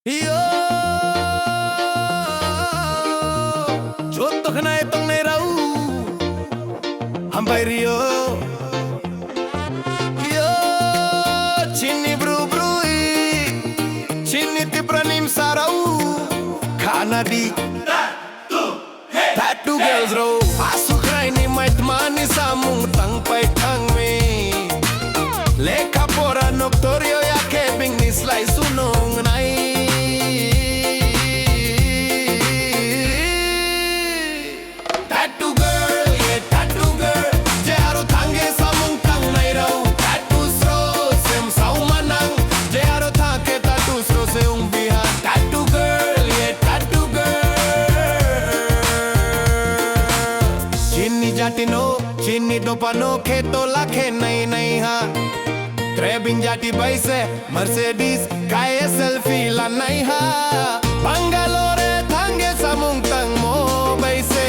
Yo, jotok na itong nairaw Hambay Rio Yo, chini bru chini tipranim saraw Kanadi Tattoo girls row Asukray ni may tmani sa mong tangpay tangme Leka pora noktoryo ya kebing ni slice unong nai Tattoo girl, yeah tattoo girl Jaro thange sa mong tang nai raw Tattoos ro sem sa umanang Jaro thange tattoos ro se ung biha Tattoo girl, yeah tattoo girl Chini jati no, chini dopano Keto lakhe nai nai ha Trebin jati baise Mercedes kaya selfie la nai ha Bangalore thange samung tang mo baise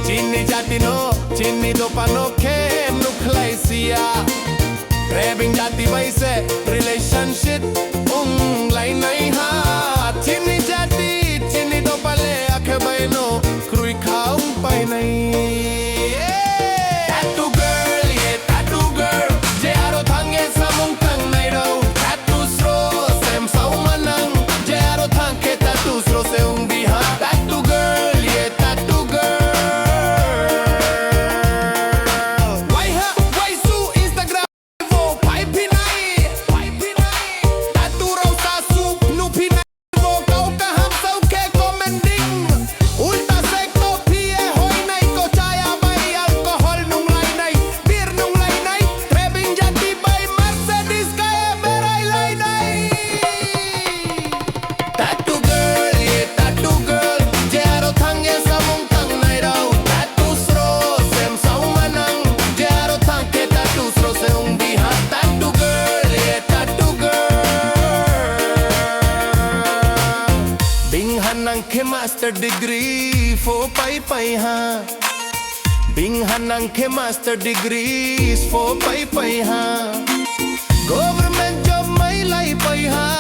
Chini jati no chini dopano ke nuklai sia Trebin jati baise relationship lai nai ha Chini jati chini dopale akhe baino krui khaung pai nai के master degree for pai ha Bing hanang ke master degrees for pai ha Government job mai lai pai ha